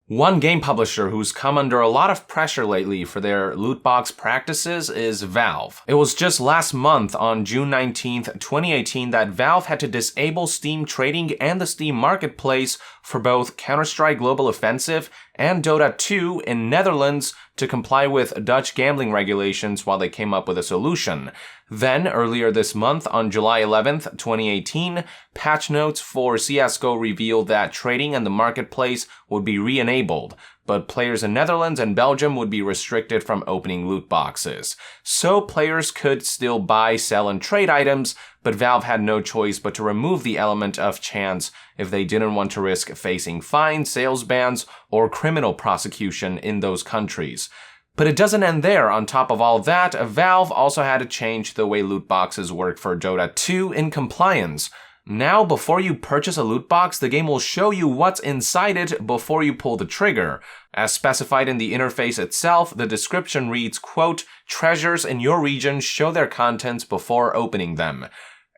One game publisher who's come under a lot of pressure lately for their loot box practices is Valve. It was just last month on June 19th, 2018 that Valve had to disable Steam trading and the Steam marketplace for both Counter-Strike Global Offensive and Dota 2 in Netherlands to comply with Dutch gambling regulations while they came up with a solution. Then, earlier this month, on July 11th, 2018, patch notes for CSGO revealed that trading and the marketplace would be re-enabled, but players in Netherlands and Belgium would be restricted from opening loot boxes. So players could still buy, sell, and trade items, but Valve had no choice but to remove the element of chance if they didn't want to risk facing fines, sales bans, or criminal prosecution in those countries. But it doesn't end there. On top of all that, Valve also had to change the way loot boxes work for Dota 2 in compliance. Now, before you purchase a loot box, the game will show you what's inside it before you pull the trigger. As specified in the interface itself, the description reads, quote, "Treasures in your region show their contents before opening them."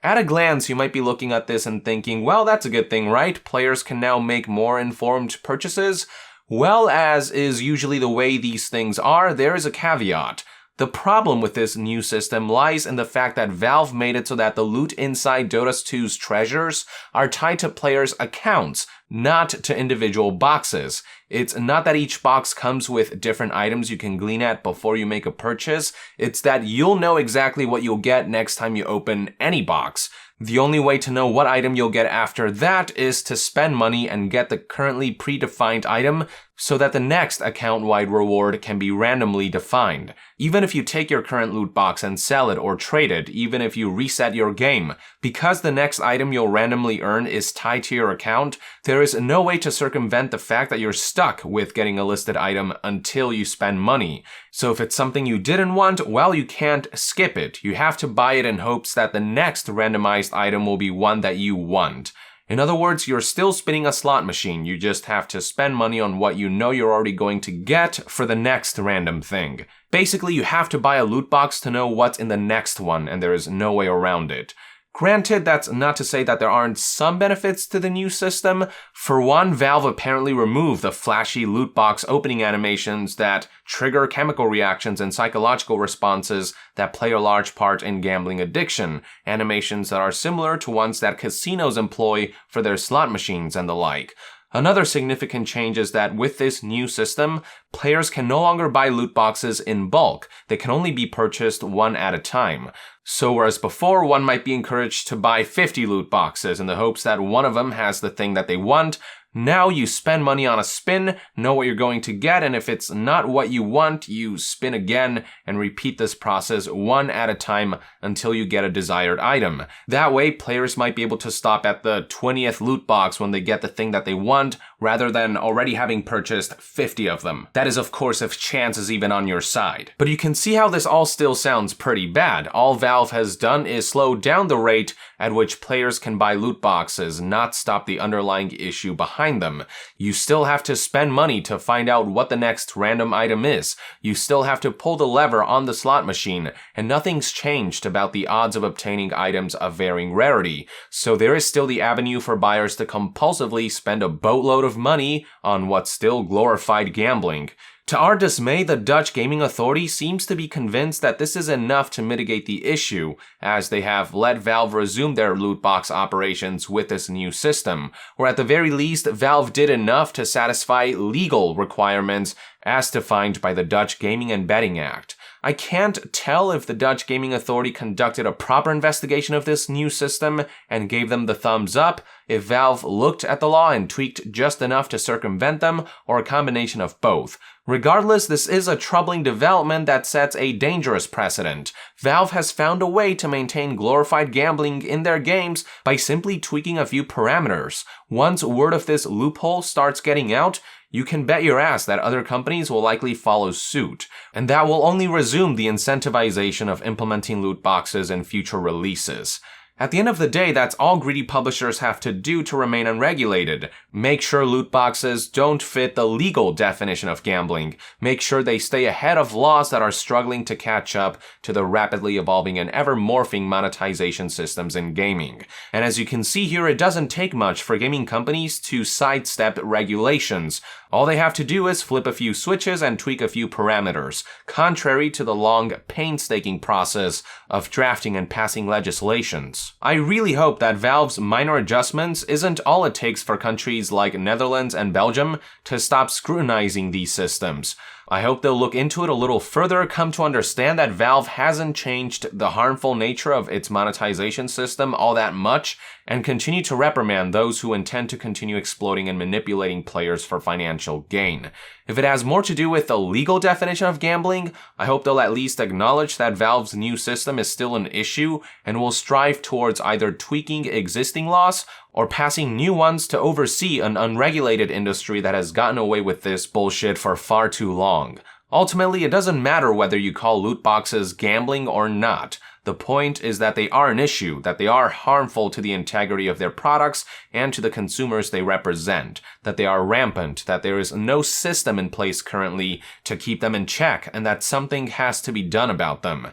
At a glance, you might be looking at this and thinking, well, that's a good thing, right? Players can now make more informed purchases. Well, as is usually the way these things are, there is a caveat. The problem with this new system lies in the fact that Valve made it so that the loot inside Dota 2's treasures are tied to players' accounts, not to individual boxes. It's not that each box comes with different items you can glean at before you make a purchase, it's that you'll know exactly what you'll get next time you open any box. The only way to know what item you'll get after that is to spend money and get the currently predefined item so that the next account-wide reward can be randomly defined. Even if you take your current loot box and sell it or trade it, even if you reset your game, because the next item you'll randomly earn is tied to your account, there is no way to circumvent the fact that you're stuck with getting a listed item until you spend money. So if it's something you didn't want, well, you can't skip it. You have to buy it in hopes that the next randomized item will be one that you want. In other words, you're still spinning a slot machine, you just have to spend money on what you know you're already going to get for the next random thing. Basically, you have to buy a loot box to know what's in the next one, and there is no way around it. Granted, that's not to say that there aren't some benefits to the new system. For one, Valve apparently removed the flashy loot box opening animations that trigger chemical reactions and psychological responses that play a large part in gambling addiction, animations that are similar to ones that casinos employ for their slot machines and the like. Another significant change is that with this new system, players can no longer buy loot boxes in bulk. They can only be purchased one at a time. So whereas before one might be encouraged to buy 50 loot boxes in the hopes that one of them has the thing that they want, now you spend money on a spin, know what you're going to get, and if it's not what you want, you spin again and repeat this process one at a time until you get a desired item. That way, players might be able to stop at the 20th loot box when they get the thing that they want, rather than already having purchased 50 of them. That is, of course, if chance is even on your side. But you can see how this all still sounds pretty bad. All Valve has done is slow down the rate at which players can buy loot boxes, not stop the underlying issue behind them. You still have to spend money to find out what the next random item is. You still have to pull the lever on the slot machine, and nothing's changed about the odds of obtaining items of varying rarity. So there is still the avenue for buyers to compulsively spend a boatload of money on what's still glorified gambling. To our dismay, the Dutch Gaming Authority seems to be convinced that this is enough to mitigate the issue, as they have let Valve resume their loot box operations with this new system, or at the very least, Valve did enough to satisfy legal requirements as defined by the Dutch Gaming and Betting Act. I can't tell if the Dutch Gaming Authority conducted a proper investigation of this new system and gave them the thumbs up, if Valve looked at the law and tweaked just enough to circumvent them, or a combination of both. Regardless, this is a troubling development that sets a dangerous precedent. Valve has found a way to maintain glorified gambling in their games by simply tweaking a few parameters. Once word of this loophole starts getting out, you can bet your ass that other companies will likely follow suit, and that will only resume the incentivization of implementing loot boxes in future releases. At the end of the day, that's all greedy publishers have to do to remain unregulated. Make sure loot boxes don't fit the legal definition of gambling. Make sure they stay ahead of laws that are struggling to catch up to the rapidly evolving and ever morphing monetization systems in gaming. And as you can see here, it doesn't take much for gaming companies to sidestep regulations. All they have to do is flip a few switches and tweak a few parameters, contrary to the long, painstaking process of drafting and passing legislations. I really hope that Valve's minor adjustments isn't all it takes for countries like Netherlands and Belgium to stop scrutinizing these systems. I hope they'll look into it a little further, come to understand that Valve hasn't changed the harmful nature of its monetization system all that much, and continue to reprimand those who intend to continue exploiting and manipulating players for financial gain. If it has more to do with the legal definition of gambling, I hope they'll at least acknowledge that Valve's new system is still an issue and will strive towards either tweaking existing laws or passing new ones to oversee an unregulated industry that has gotten away with this bullshit for far too long. Ultimately, it doesn't matter whether you call loot boxes gambling or not. The point is that they are an issue, that they are harmful to the integrity of their products and to the consumers they represent, that they are rampant, that there is no system in place currently to keep them in check, and that something has to be done about them.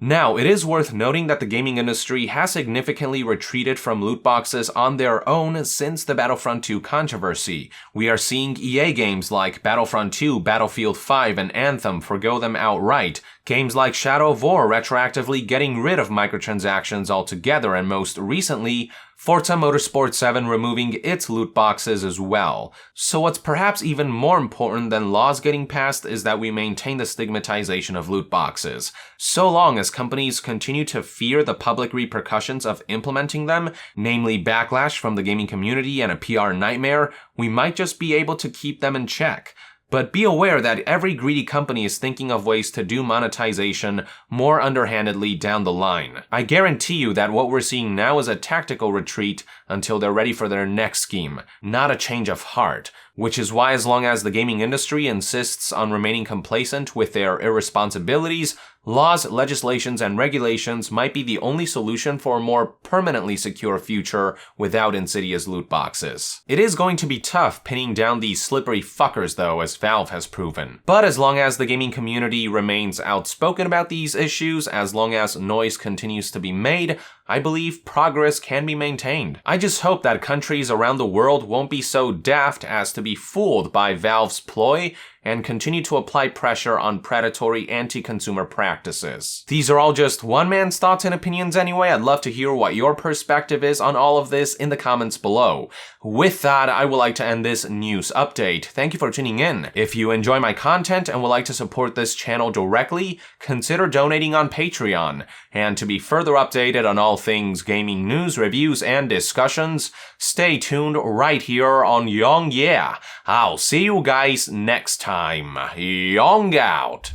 Now, it is worth noting that the gaming industry has significantly retreated from loot boxes on their own since the Battlefront 2 controversy. We are seeing EA games like Battlefront 2, Battlefield 5, and Anthem forgo them outright. Games like Shadow of War retroactively getting rid of microtransactions altogether, and most recently, Forza Motorsport 7 removing its loot boxes as well. So what's perhaps even more important than laws getting passed is that we maintain the stigmatization of loot boxes. So long as companies continue to fear the public repercussions of implementing them, namely backlash from the gaming community and a PR nightmare, we might just be able to keep them in check. But be aware that every greedy company is thinking of ways to do monetization more underhandedly down the line. I guarantee you that what we're seeing now is a tactical retreat until they're ready for their next scheme, not a change of heart. Which is why, as long as the gaming industry insists on remaining complacent with their irresponsibilities, laws, legislations, and regulations might be the only solution for a more permanently secure future without insidious loot boxes. It is going to be tough pinning down these slippery fuckers though, as Valve has proven. But as long as the gaming community remains outspoken about these issues, as long as noise continues to be made, I believe progress can be maintained. I just hope that countries around the world won't be so daft as to be fooled by Valve's ploy and continue to apply pressure on predatory anti-consumer practices. These are all just one man's thoughts and opinions anyway. I'd love to hear what your perspective is on all of this in the comments below. With that, I would like to end this news update. Thank you for tuning in. If you enjoy my content and would like to support this channel directly, consider donating on Patreon. And to be further updated on all things gaming news, reviews, and discussions, stay tuned right here on Young Yeah. I'll see you guys next time. Young out.